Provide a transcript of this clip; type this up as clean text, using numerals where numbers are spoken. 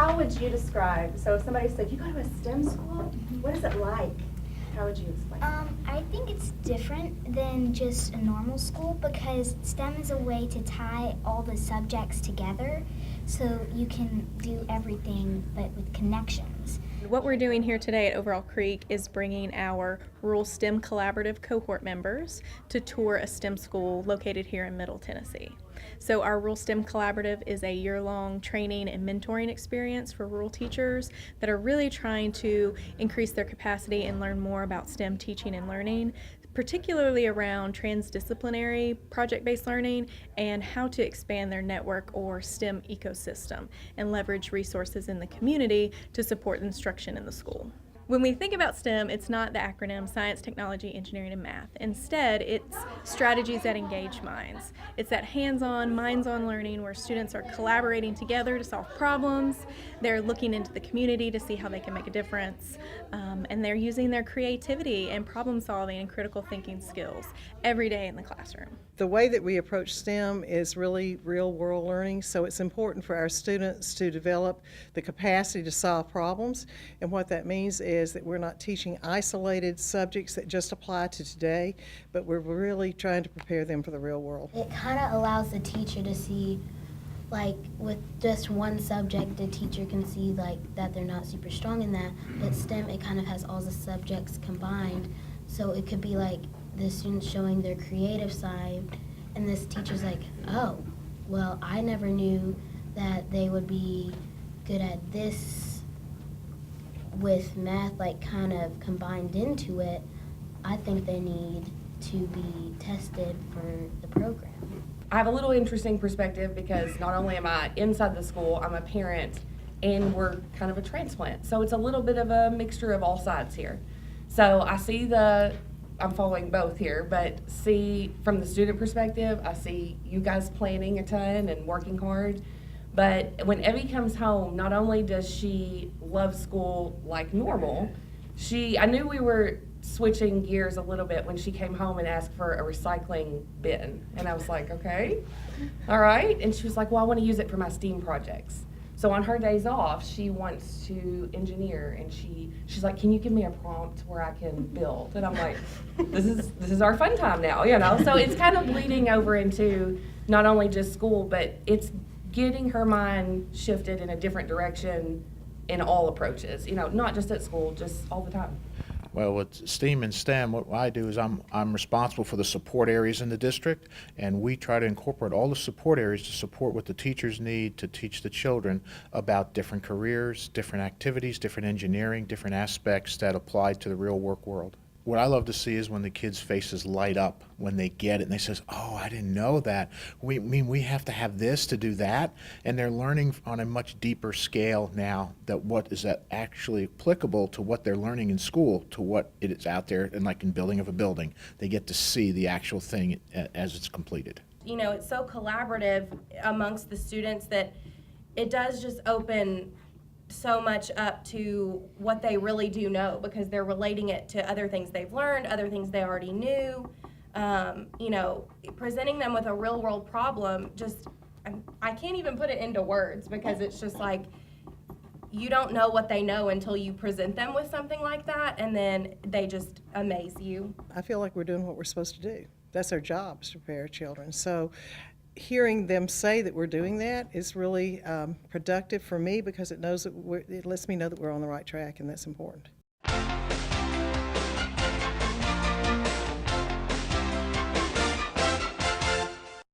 how would you describe, so if somebody said, you go to a STEM school, what is it like? How would you explain? I think it's different than just a normal school because STEM is a way to tie all the subjects together so you can do everything but with connections. What we're doing here today at Overall Creek is bringing our Rural STEM Collaborative cohort members to tour a STEM school located here in Middle Tennessee. So our Rural STEM Collaborative is a year-long training and mentoring experience for rural teachers that are really trying to increase their capacity and learn more about STEM teaching and learning, particularly around transdisciplinary project-based learning and how to expand their network or STEM ecosystem and leverage resources in the community to support instruction in the school. When we think about STEM, it's not the acronym Science, Technology, Engineering, and Math. Instead, it's strategies that engage minds. It's that hands-on, minds-on learning where students are collaborating together to solve problems. They're looking into the community to see how they can make a difference. And they're using their creativity and problem-solving and critical thinking skills every day in the classroom. The way that we approach STEM is really real-world learning, so it's important for our students to develop the capacity to solve problems. And what that means is that we're not teaching isolated subjects that just apply to today, but we're really trying to prepare them for the real world. It kind of allows the teacher to see, like, with just one subject, the teacher can see, like, that they're not super strong in that, but STEM, it kind of has all the subjects combined, so it could be like the students showing their creative side, and this teacher's like, oh, well, I never knew that they would be good at this with math, like, kind of combined into it. I think they need to be tested for the program. I have a little interesting perspective because not only am I inside the school, I'm a parent, and we're kind of a transplant. So it's a little bit of a mixture of all sides here. So I see I'm following both here, but see from the student perspective, I see you guys planning a ton and working hard. But when Evie comes home, not only does she love school like normal, I knew we were switching gears a little bit when she came home and asked for a recycling bin. And I was like, okay, all right. And she was like, well, I want to use it for my STEAM projects. So on her days off, she wants to engineer, and she's like, can you give me a prompt where I can build? And I'm like, this is our fun time now, you know? So it's kind of bleeding over into not only just school, but it's getting her mind shifted in a different direction in all approaches, you know, not just at school, just all the time. Well, with STEAM and STEM, what I do is I'm responsible for the support areas in the district, and we try to incorporate all the support areas to support what the teachers need to teach the children about different careers, different activities, different engineering, different aspects that apply to the real work world. What I love to see is when the kids' faces light up when they get it and they says, oh, I didn't know that. We have to have this to do that. And they're learning on a much deeper scale now that what is that actually applicable to what they're learning in school to what it is out there, and like in building of a building. They get to see the actual thing as it's completed. You know, it's so collaborative amongst the students that it does just open so much up to what they really do know, because they're relating it to other things they've learned, other things they already knew. You know, presenting them with a real world problem, I can't even put it into words, because it's just like, you don't know what they know until you present them with something like that, and then they just amaze you. I feel like we're doing what we're supposed to do. That's our job, is to prepare children. So hearing them say that we're doing that is really productive for me, because it lets me know that we're on the right track, and that's important.